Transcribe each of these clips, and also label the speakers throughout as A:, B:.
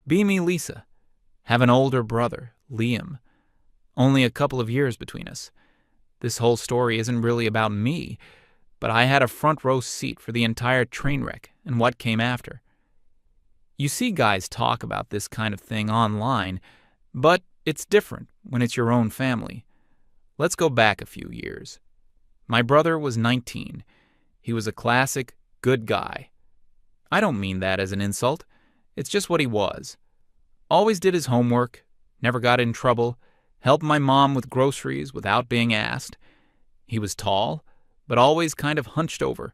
A: Be me, Lisa. Have an older brother, Liam. Only a couple of years between us. This whole story isn't really about me, but I had a front row seat for the entire train wreck and what came after. You see guys talk about this kind of thing online, but it's different when it's your own family. Let's go back a few years. My brother was 19. He was a classic good guy. I don't mean that as an insult. It's just what he was. Always did his homework, never got in trouble, helped my mom with groceries without being asked. He was tall, but always kind of hunched over,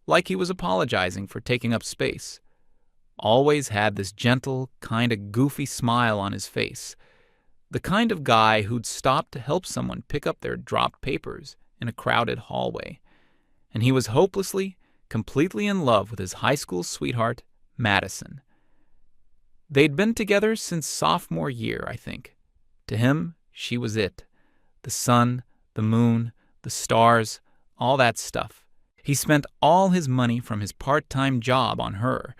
A: like he was apologizing for taking up space. Always had this gentle, kind of goofy smile on his face. The kind of guy who'd stop to help someone pick up their dropped papers in a crowded hallway. And he was hopelessly, completely in love with his high school sweetheart, Madison. They'd been together since sophomore year, I think. To him, she was it. The sun, the moon, the stars, all that stuff. He spent all his money from his part-time job on her.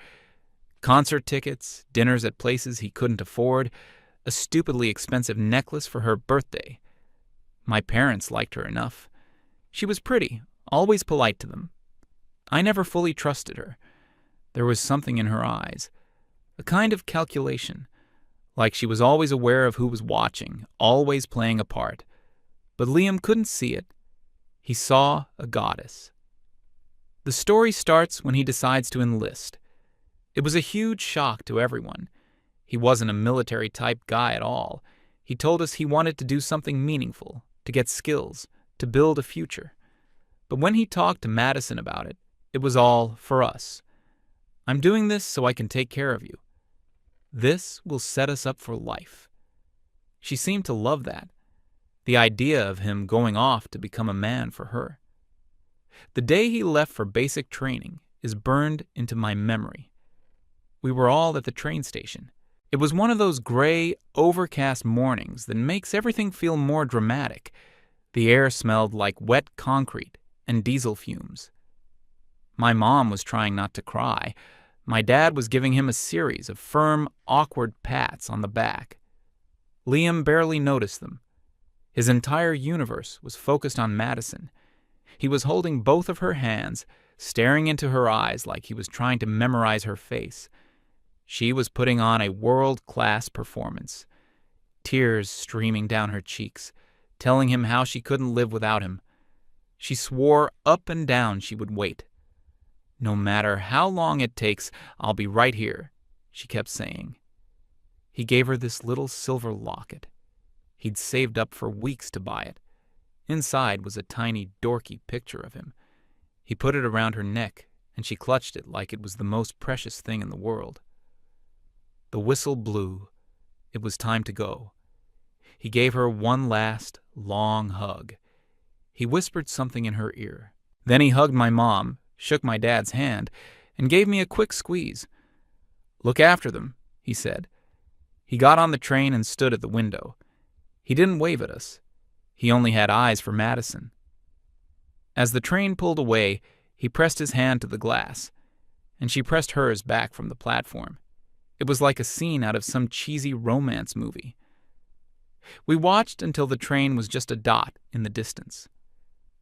A: Concert tickets, dinners at places he couldn't afford, a stupidly expensive necklace for her birthday. My parents liked her enough. She was pretty, always polite to them. I never fully trusted her. There was something in her eyes, a kind of calculation, like she was always aware of who was watching, always playing a part. But Liam couldn't see it. He saw a goddess. The story starts when he decides to enlist. It was a huge shock to everyone. He wasn't a military-type guy at all. He told us he wanted to do something meaningful, to get skills, to build a future. But when he talked to Madison about it, it was all for us. I'm doing this so I can take care of you. This will set us up for life. She seemed to love that, the idea of him going off to become a man for her. The day he left for basic training is burned into my memory. We were all at the train station. It was one of those gray, overcast mornings that makes everything feel more dramatic. The air smelled like wet concrete and diesel fumes. My mom was trying not to cry. My dad was giving him a series of firm, awkward pats on the back. Liam barely noticed them. His entire universe was focused on Madison. He was holding both of her hands, staring into her eyes like he was trying to memorize her face. She was putting on a world-class performance, tears streaming down her cheeks, telling him how she couldn't live without him. She swore up and down she would wait. No matter how long it takes, I'll be right here, she kept saying. He gave her this little silver locket. He'd saved up for weeks to buy it. Inside was a tiny, dorky picture of him. He put it around her neck, and she clutched it like it was the most precious thing in the world. The whistle blew. It was time to go. He gave her one last, long hug. He whispered something in her ear. Then he hugged my mom, shook my dad's hand, and gave me a quick squeeze. "Look after them," he said. He got on the train and stood at the window. He didn't wave at us. He only had eyes for Madison. As the train pulled away, he pressed his hand to the glass, and she pressed hers back from the platform. It was like a scene out of some cheesy romance movie. We watched until the train was just a dot in the distance.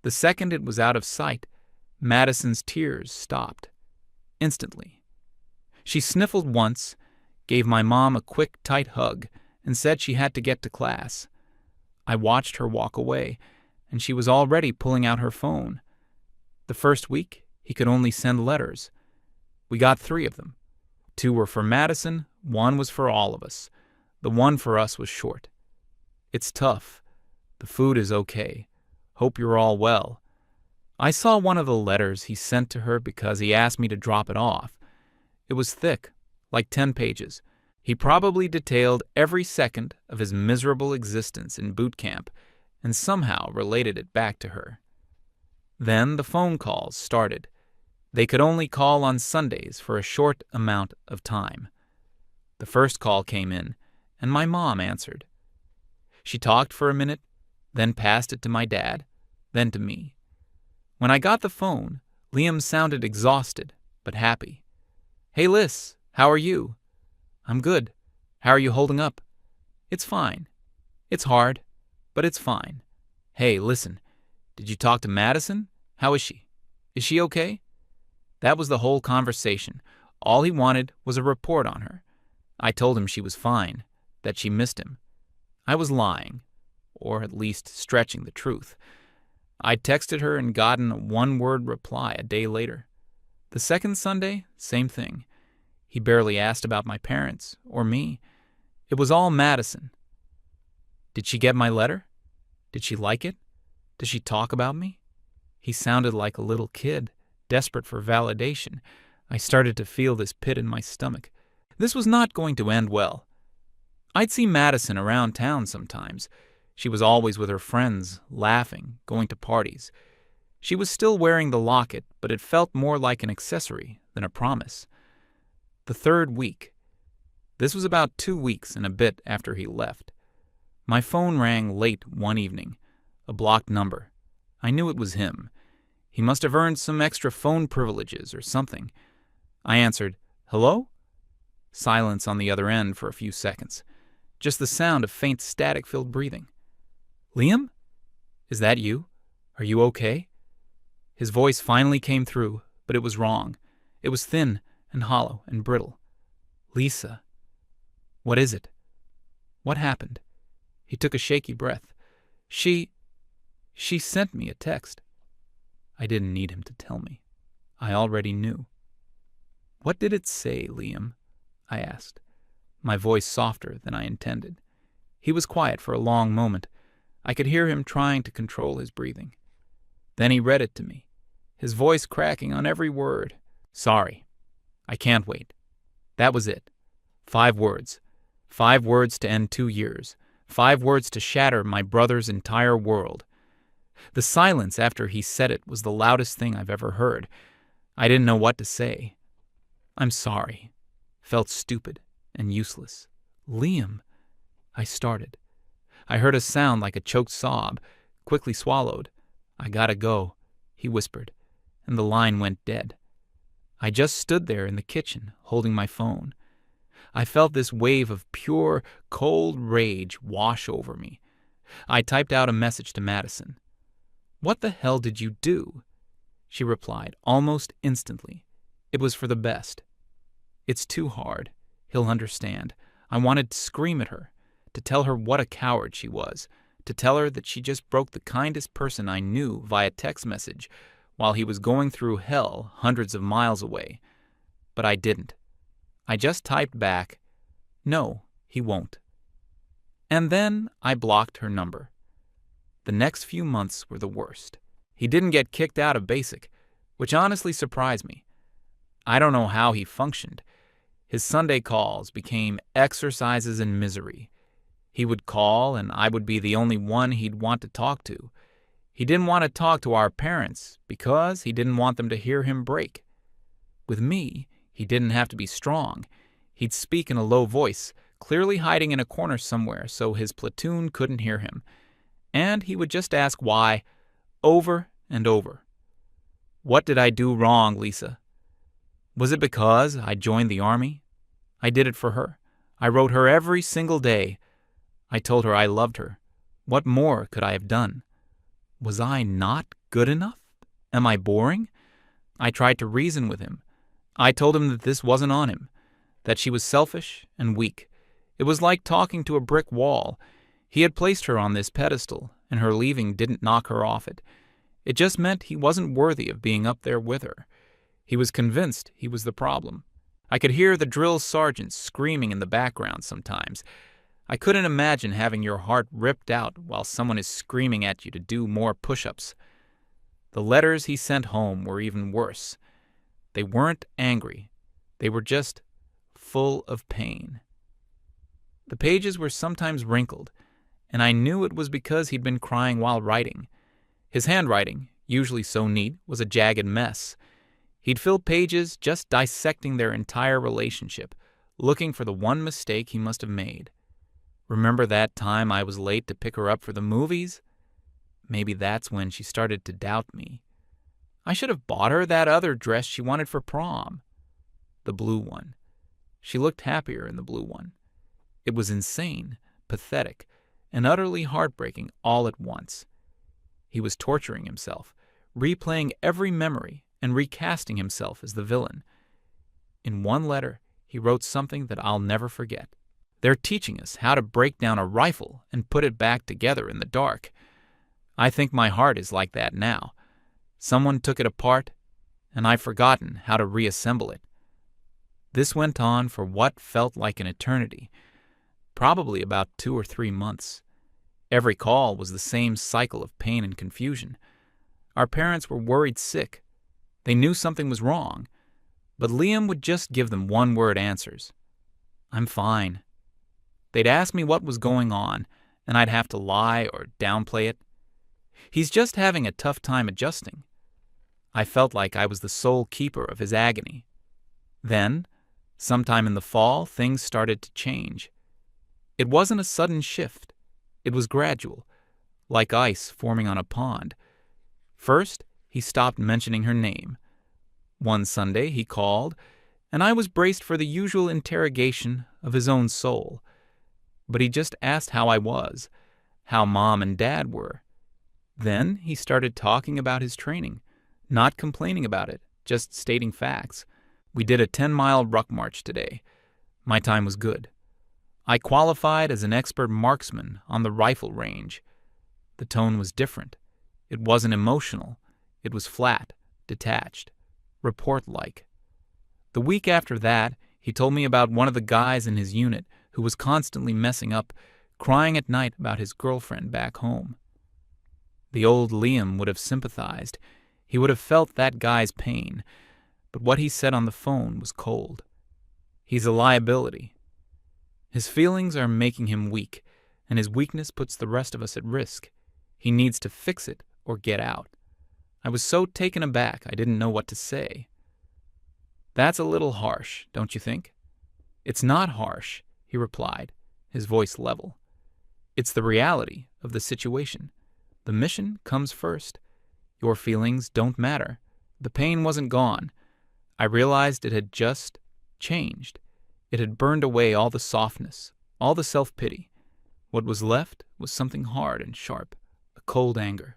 A: The second it was out of sight, Madison's tears stopped. Instantly. She sniffled once, gave my mom a quick, tight hug, and said she had to get to class. I watched her walk away, and she was already pulling out her phone. The first week, he could only send letters. We got 3 of them. 2 were for Madison, 1 was for all of us. The one for us was short. "It's tough. The food is okay. Hope you're all well." I saw one of the letters he sent to her because he asked me to drop it off. It was thick, like 10 pages. He probably detailed every second of his miserable existence in boot camp and somehow related it back to her. Then the phone calls started. They could only call on Sundays for a short amount of time. The first call came in, and my mom answered. She talked for a minute, then passed it to my dad, then to me. When I got the phone, Liam sounded exhausted, but happy. "Hey, Liz, how are you?" "I'm good. How are you holding up? It's fine. It's hard, but it's fine. Hey, listen, did you talk to Madison? How is she? Is she okay? That was the whole conversation. All he wanted was a report on her. I told him she was fine, that she missed him. I was lying, or at least stretching the truth. I'd texted her and gotten a one-word reply a day later. The second Sunday, same thing. He barely asked about my parents or me. It was all Madison. Did she get my letter? Did she like it? Does she talk about me? He sounded like a little kid, desperate for validation. I started to feel this pit in my stomach. This was not going to end well. I'd see Madison around town sometimes. She was always with her friends, laughing, going to parties. She was still wearing the locket, but it felt more like an accessory than a promise. The third week. This was about 2 weeks and a bit after he left. My phone rang late one evening. A blocked number. I knew it was him. He must have earned some extra phone privileges or something. I answered, "Hello?" Silence on the other end for a few seconds. Just the sound of faint static-filled breathing. "Liam? Is that you? Are you okay?" His voice finally came through, but it was wrong. It was thin and hollow and brittle. "Lisa." "What is it? What happened?" He took a shaky breath. She sent me a text." I didn't need him to tell me. I already knew. "What did it say, Liam?" I asked, my voice softer than I intended. He was quiet for a long moment. I could hear him trying to control his breathing. Then he read it to me, his voice cracking on every word. "Sorry. I can't wait." That was it. 5 words. 5 words to end 2 years. 5 words to shatter my brother's entire world. The silence after he said it was the loudest thing I've ever heard. I didn't know what to say. "I'm sorry." Felt stupid and useless. "Liam," I started. I heard a sound like a choked sob, quickly swallowed. "I gotta go," he whispered, and the line went dead. I just stood there in the kitchen, holding my phone. I felt this wave of pure, cold rage wash over me. I typed out a message to Madison. "What the hell did you do?" She replied almost instantly. It was for the best. "It's too hard. He'll understand." I wanted to scream at her, to tell her what a coward she was, to tell her that she just broke the kindest person I knew via text message while he was going through hell hundreds of miles away. But I didn't. I just typed back, "No, he won't." And then I blocked her number. The next few months were the worst. He didn't get kicked out of basic, which honestly surprised me. I don't know how he functioned. His Sunday calls became exercises in misery. He would call, and I would be the only one he'd want to talk to. He didn't want to talk to our parents because he didn't want them to hear him break. With me, he didn't have to be strong. He'd speak in a low voice, clearly hiding in a corner somewhere so his platoon couldn't hear him. And he would just ask why, over and over. What did I do wrong, Lisa? Was it because I joined the army? I did it for her. I wrote her every single day. I told her I loved her. What more could I have done? Was I not good enough? Am I boring? I tried to reason with him. I told him that this wasn't on him, that she was selfish and weak. It was like talking to a brick wall. He had placed her on this pedestal, and her leaving didn't knock her off it. It just meant he wasn't worthy of being up there with her. He was convinced he was the problem. I could hear the drill sergeants screaming in the background sometimes. I couldn't imagine having your heart ripped out while someone is screaming at you to do more push-ups. The letters he sent home were even worse. They weren't angry. They were just full of pain. The pages were sometimes wrinkled, and I knew it was because he'd been crying while writing. His handwriting, usually so neat, was a jagged mess. He'd fill pages just dissecting their entire relationship, looking for the one mistake he must have made. Remember that time I was late to pick her up for the movies? Maybe that's when she started to doubt me. I should have bought her that other dress she wanted for prom. The blue one. She looked happier in the blue one. It was insane, pathetic, and utterly heartbreaking all at once. He was torturing himself, replaying every memory and recasting himself as the villain. In one letter, he wrote something that I'll never forget. "They're teaching us how to break down a rifle and put it back together in the dark. I think my heart is like that now. Someone took it apart, and I've forgotten how to reassemble it." This went on for what felt like an eternity, probably about 2 or 3 months. Every call was the same cycle of pain and confusion. Our parents were worried sick. They knew something was wrong, but Liam would just give them one-word answers. "I'm fine." They'd ask me what was going on, and I'd have to lie or downplay it. "He's just having a tough time adjusting." I felt like I was the sole keeper of his agony. Then, sometime in the fall, things started to change. It wasn't a sudden shift. It was gradual, like ice forming on a pond. First, he stopped mentioning her name. One Sunday, he called, and I was braced for the usual interrogation of his own soul. But he just asked how I was, how Mom and Dad were. Then he started talking about his training, not complaining about it, just stating facts. "We did a 10-mile ruck march today. My time was good. I qualified as an expert marksman on the rifle range." The tone was different. It wasn't emotional. It was flat, detached, report-like. The week after that, he told me about one of the guys in his unit who was constantly messing up, crying at night about his girlfriend back home. The old Liam would have sympathized. He would have felt that guy's pain, but what he said on the phone was cold. He's a liability. His feelings are making him weak, and his weakness puts the rest of us at risk. He needs to fix it or get out. I was so taken aback I didn't know what to say. "That's a little harsh, don't you think?" "It's not harsh," he replied, his voice level. "It's the reality of the situation. The mission comes first. Your feelings don't matter. The pain wasn't gone. I realized it had just changed. It had burned away all the softness, all the self-pity. What was left was something hard and sharp, a cold anger.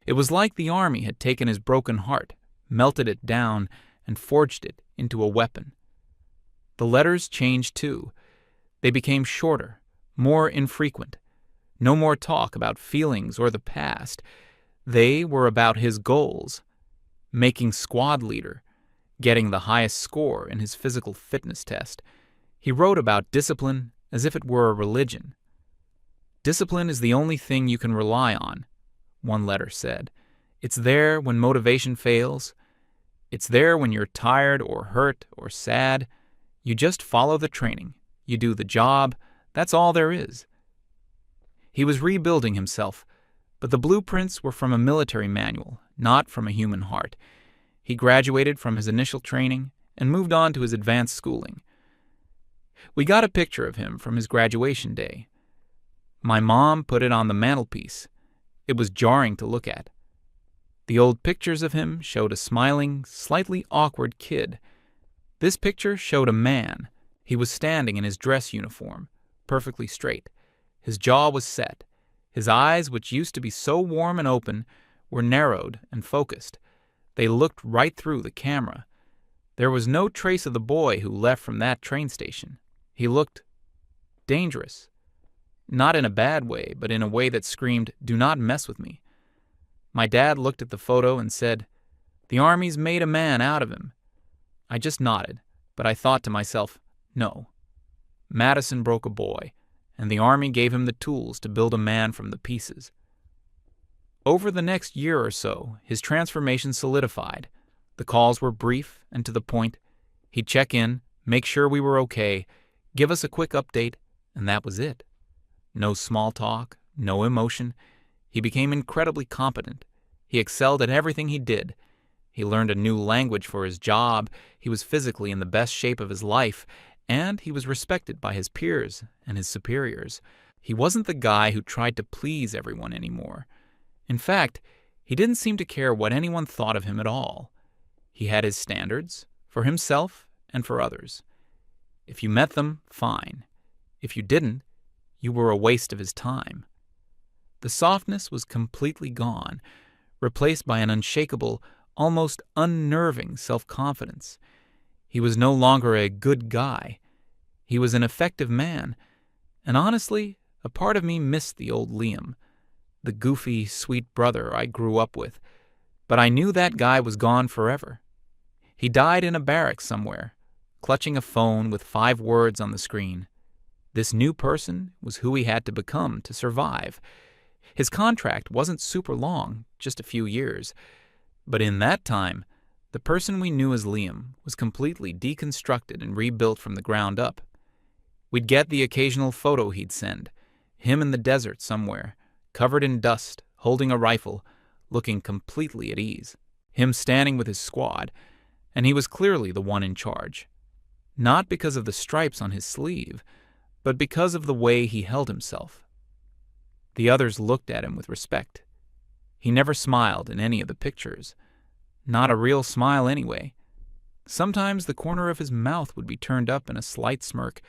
A: It was like the army had taken his broken heart, melted it down, and forged it into a weapon." The letters changed too. They became shorter, more infrequent. No more talk about feelings or the past. They were about his goals: making squad leader, getting the highest score in his physical fitness test. He wrote about discipline as if it were a religion. "Discipline is the only thing you can rely on," one letter said. "It's there when motivation fails. It's there when you're tired or hurt or sad. You just follow the training. You do the job. That's all there is." He was rebuilding himself, but the blueprints were from a military manual, not from a human heart. He graduated from his initial training and moved on to his advanced schooling. We got a picture of him from his graduation day. My mom put it on the mantelpiece. It was jarring to look at. The old pictures of him showed a smiling, slightly awkward kid. This picture showed a man. He was standing in his dress uniform, perfectly straight. His jaw was set. His eyes, which used to be so warm and open, were narrowed and focused. They looked right through the camera. There was no trace of the boy who left from that train station. He looked dangerous. Not in a bad way, but in a way that screamed, "Do not mess with me." My dad looked at the photo and said, "The Army's made a man out of him." I just nodded, but I thought to myself, no. Madison broke a boy, and the Army gave him the tools to build a man from the pieces. Over the next year or so, his transformation solidified. The calls were brief and to the point. He'd check in, make sure we were okay, give us a quick update, and that was it. No small talk, no emotion. He became incredibly competent. He excelled at everything he did. He learned a new language for his job. He was physically in the best shape of his life, and he was respected by his peers and his superiors. He wasn't the guy who tried to please everyone anymore. In fact, he didn't seem to care what anyone thought of him at all. He had his standards, for himself and for others. If you met them, fine. If you didn't, you were a waste of his time. The softness was completely gone, replaced by an unshakable, almost unnerving self-confidence. He was no longer a good guy. He was an effective man. And honestly, a part of me missed the old Liam, the goofy, sweet brother I grew up with. But I knew that guy was gone forever. He died in a barracks somewhere, clutching a phone with 5 words on the screen. This new person was who he had to become to survive. His contract wasn't super long, just a few years. But in that time, the person we knew as Liam was completely deconstructed and rebuilt from the ground up. We'd get the occasional photo he'd send, him in the desert somewhere, covered in dust, holding a rifle, looking completely at ease. Him standing with his squad, and he was clearly the one in charge. Not because of the stripes on his sleeve, but because of the way he held himself. The others looked at him with respect. He never smiled in any of the pictures. Not a real smile anyway. Sometimes the corner of his mouth would be turned up in a slight smirk,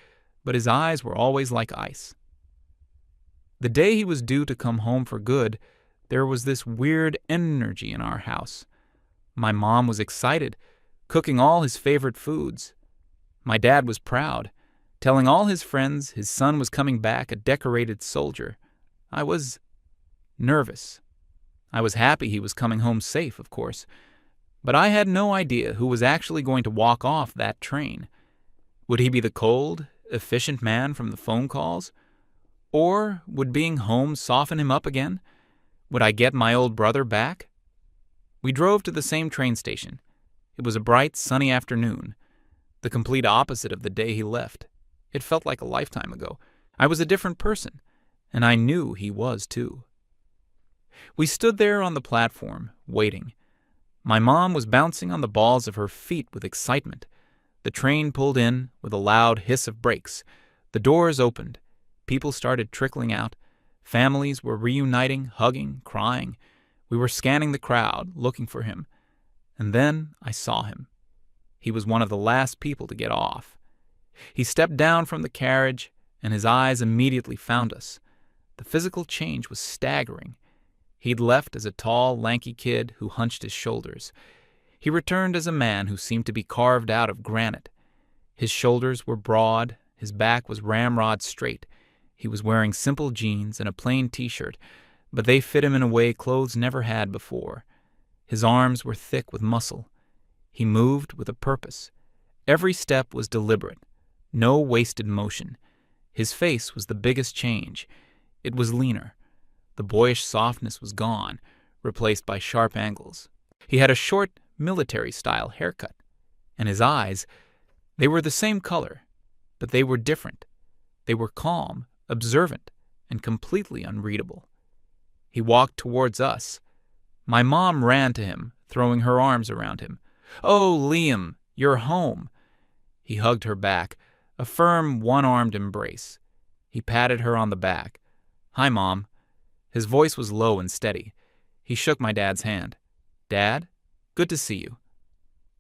A: but his eyes were always like ice. The day he was due to come home for good, there was this weird energy in our house. My mom was excited, cooking all his favorite foods. My dad was proud, telling all his friends his son was coming back a decorated soldier. I was nervous. I was happy he was coming home safe, of course, but I had no idea who was actually going to walk off that train. Would he be the cold, efficient man from the phone calls? Or would being home soften him up again? Would I get my old brother back? We drove to the same train station. It was a bright, sunny afternoon, the complete opposite of the day he left. It felt like a lifetime ago. I was a different person, and I knew he was too. We stood there on the platform, waiting. My mom was bouncing on the balls of her feet with excitement. The train pulled in with a loud hiss of brakes. The doors opened. People started trickling out. Families were reuniting, hugging, crying. We were scanning the crowd, looking for him. And then I saw him. He was one of the last people to get off. He stepped down from the carriage, and his eyes immediately found us. The physical change was staggering. He'd left as a tall, lanky kid who hunched his shoulders. He returned as a man who seemed to be carved out of granite. His shoulders were broad, his back was ramrod straight. He was wearing simple jeans and a plain t-shirt, but they fit him in a way clothes never had before. His arms were thick with muscle. He moved with a purpose. Every step was deliberate. No wasted motion. His face was the biggest change. It was leaner. The boyish softness was gone, replaced by sharp angles. He had a short, military-style haircut. And his eyes, they were the same color, but they were different. They were calm, observant, and completely unreadable. He walked towards us. My mom ran to him, throwing her arms around him. "Oh, Liam, you're home." He hugged her back, a firm, one-armed embrace. He patted her on the back. "Hi, Mom." His voice was low and steady. He shook my dad's hand. "Dad, good to see you."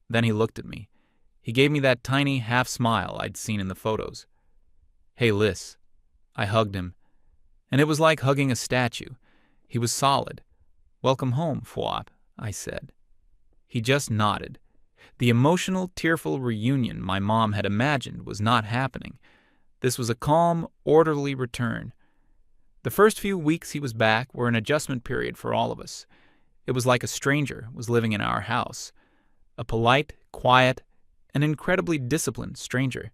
A: Then he looked at me. He gave me that tiny half-smile I'd seen in the photos. "Hey, Liz." I hugged him, and it was like hugging a statue. He was solid. "Welcome home, Fwap," I said. He just nodded. The emotional, tearful reunion my mom had imagined was not happening. This was a calm, orderly return. The first few weeks he was back were an adjustment period for all of us. It was like a stranger was living in our house. A polite, quiet, and incredibly disciplined stranger.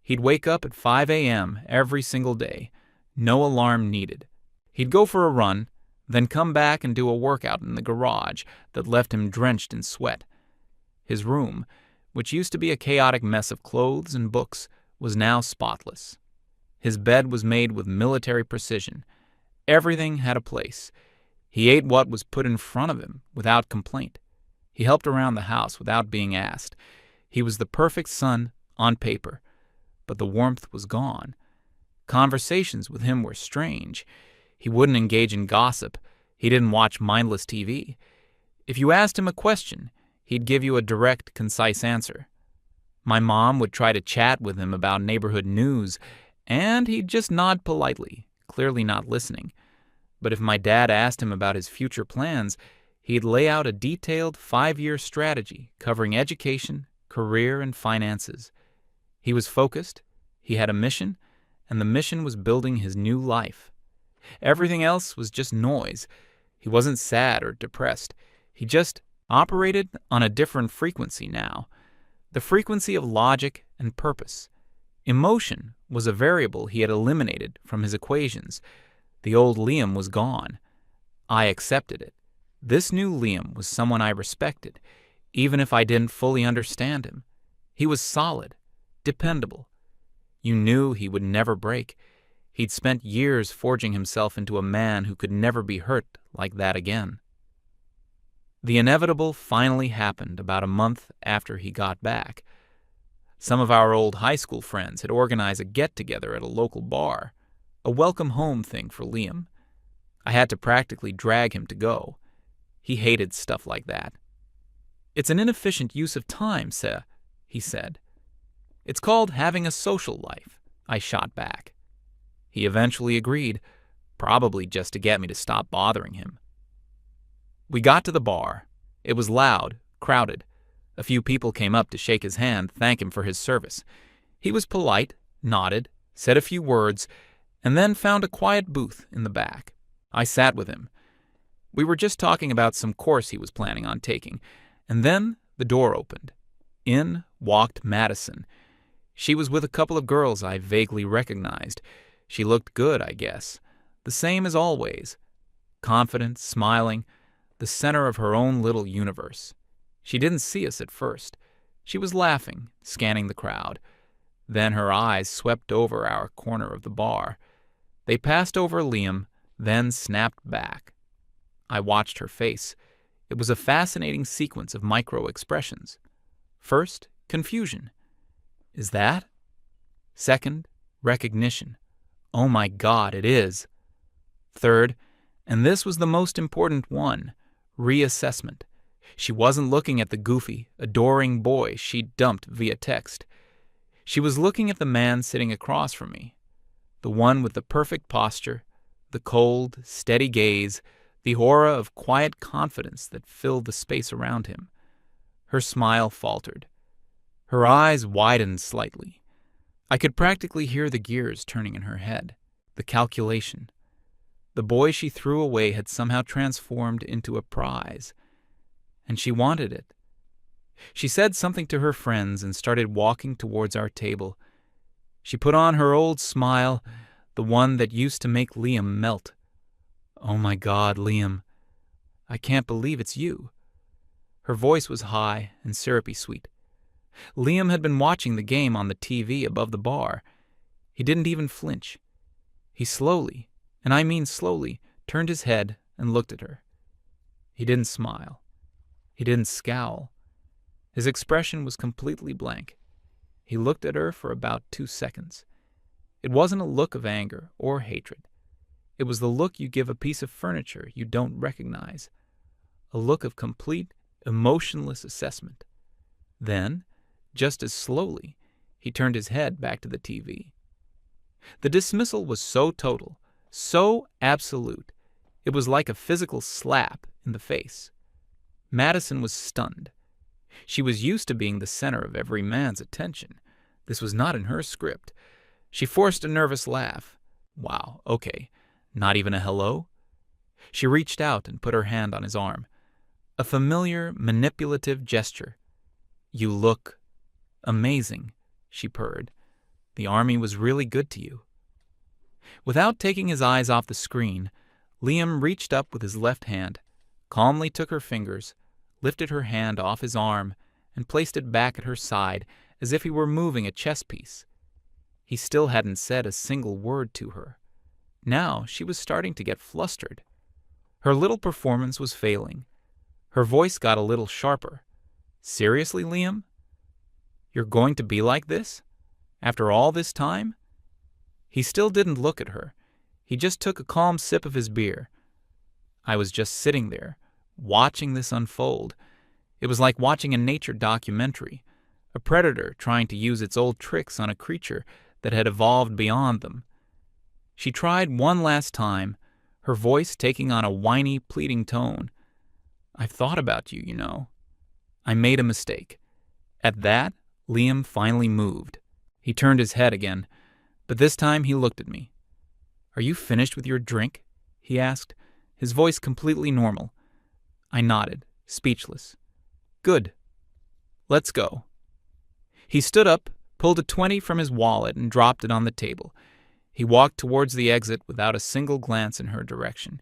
A: He'd wake up at 5 a.m. every single day. No alarm needed. He'd go for a run, then come back and do a workout in the garage that left him drenched in sweat. His room, which used to be a chaotic mess of clothes and books, was now spotless. His bed was made with military precision. Everything had a place. He ate what was put in front of him without complaint. He helped around the house without being asked. He was the perfect son on paper, but the warmth was gone. Conversations with him were strange. He wouldn't engage in gossip. He didn't watch mindless TV. If you asked him a question, he'd give you a direct, concise answer. My mom would try to chat with him about neighborhood news, And he'd just nod politely, clearly not listening. But if my dad asked him about his future plans, he'd lay out a detailed 5-year strategy covering education, career, and finances. He was focused, he had a mission, and the mission was building his new life. Everything else was just noise. He wasn't sad or depressed. He just operated on a different frequency now. The frequency of logic and purpose. Emotion was a variable he had eliminated from his equations. The old Liam was gone. I accepted it. This new Liam was someone I respected, even if I didn't fully understand him. He was solid, dependable. You knew he would never break. He'd spent years forging himself into a man who could never be hurt like that again. The inevitable finally happened about a month after he got back. Some of our old high school friends had organized a get-together at a local bar, a welcome home thing for Liam. I had to practically drag him to go. He hated stuff like that. "It's an inefficient use of time, sir," he said. "It's called having a social life," I shot back. He eventually agreed, probably just to get me to stop bothering him. We got to the bar. It was loud, crowded. A few people came up to shake his hand, thank him for his service. He was polite, nodded, said a few words, and then found a quiet booth in the back. I sat with him. We were just talking about some course he was planning on taking, and then the door opened. In walked Madison. She was with a couple of girls I vaguely recognized. She looked good, I guess. The same as always. Confident, smiling, the center of her own little universe. She didn't see us at first. She was laughing, scanning the crowd. Then her eyes swept over our corner of the bar. They passed over Liam, then snapped back. I watched her face. It was a fascinating sequence of micro-expressions. First, confusion. Is that? Second, recognition. Oh my God, it is. Third, and this was the most important one, reassessment. She wasn't looking at the goofy, adoring boy she'd dumped via text. She was looking at the man sitting across from me, the one with the perfect posture, the cold, steady gaze, the aura of quiet confidence that filled the space around him. Her smile faltered. Her eyes widened slightly. I could practically hear the gears turning in her head, the calculation. The boy she threw away had somehow transformed into a prize, and she wanted it. She said something to her friends and started walking towards our table. She put on her old smile, the one that used to make Liam melt. "Oh my God, Liam, I can't believe it's you." Her voice was high and syrupy sweet. Liam had been watching the game on the TV above the bar. He didn't even flinch. He slowly, and I mean slowly, turned his head and looked at her. He didn't smile. He didn't scowl. His expression was completely blank. He looked at her for about 2 seconds. It wasn't a look of anger or hatred. It was the look you give a piece of furniture you don't recognize. A look of complete, emotionless assessment. Then, just as slowly, he turned his head back to the TV. The dismissal was so total, so absolute, it was like a physical slap in the face. Madison was stunned. She was used to being the center of every man's attention. This was not in her script. She forced a nervous laugh. Wow, okay. Not even a hello? She reached out and put her hand on his arm. A familiar, manipulative gesture. "You look amazing," she purred. "The army was really good to you." Without taking his eyes off the screen, Liam reached up with his left hand, calmly took her fingers, lifted her hand off his arm, and placed it back at her side as if he were moving a chess piece. He still hadn't said a single word to her. Now she was starting to get flustered. Her little performance was failing. Her voice got a little sharper. "Seriously, Liam? You're going to be like this? After all this time?" He still didn't look at her. He just took a calm sip of his beer. I was just sitting there, watching this unfold. It was like watching a nature documentary, a predator trying to use its old tricks on a creature that had evolved beyond them. She tried one last time, her voice taking on a whiny, pleading tone. "I've thought about you, you know. I made a mistake." At that, Liam finally moved. He turned his head again, but this time he looked at me. "Are you finished with your drink?" he asked, his voice completely normal. I nodded, speechless. "Good. Let's go." He stood up, pulled a 20 from his wallet, and dropped it on the table. He walked towards the exit without a single glance in her direction.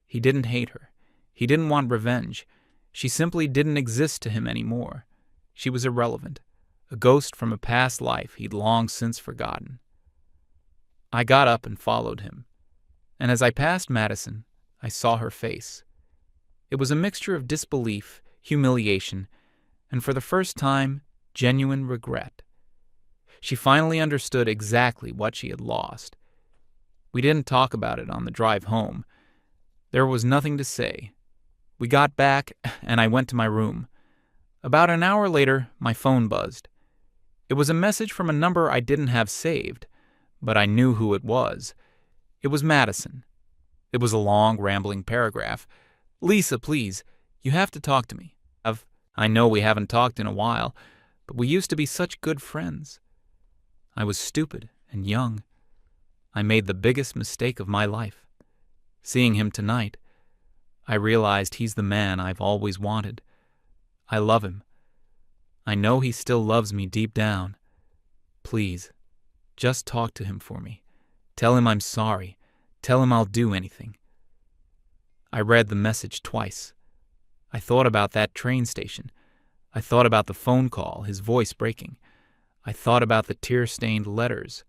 A: He didn't hate her. He didn't want revenge. She simply didn't exist to him anymore. She was irrelevant, a ghost from a past life he'd long since forgotten. I got up and followed him, and as I passed Madison, I saw her face. It was a mixture of disbelief, humiliation, and for the first time, genuine regret. She finally understood exactly what she had lost. We didn't talk about it on the drive home. There was nothing to say. We got back, and I went to my room. About an hour later, my phone buzzed. It was a message from a number I didn't have saved, but I knew who it was. It was Madison. It was a long, rambling paragraph. "Lisa, please, you have to talk to me. I know we haven't talked in a while, but we used to be such good friends. I was stupid and young. I made the biggest mistake of my life. Seeing him tonight, I realized he's the man I've always wanted. I love him. I know he still loves me deep down. Please, just talk to him for me. Tell him I'm sorry. Tell him I'll do anything." I read the message twice. I thought about that train station. I thought about the phone call, his voice breaking. I thought about the tear-stained letters.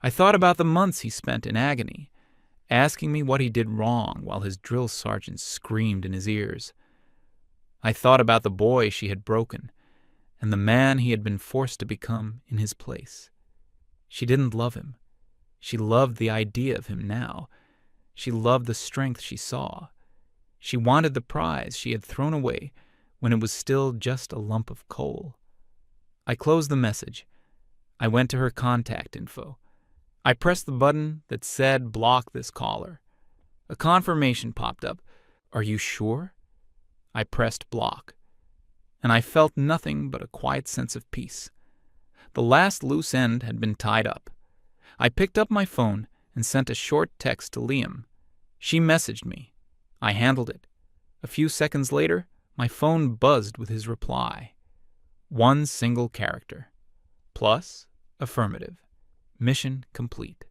A: I thought about the months he spent in agony, asking me what he did wrong while his drill sergeant screamed in his ears. I thought about the boy she had broken, and the man he had been forced to become in his place. She didn't love him. She loved the idea of him now. She loved the strength she saw. She wanted the prize she had thrown away when it was still just a lump of coal. I closed the message. I went to her contact info. I pressed the button that said block this caller. A confirmation popped up. "Are you sure?" I pressed block, and I felt nothing but a quiet sense of peace. The last loose end had been tied up. I picked up my phone and sent a short text to Liam. She messaged me. I handled it. A few seconds later, my phone buzzed with his reply. One single character. Plus, affirmative. Mission complete.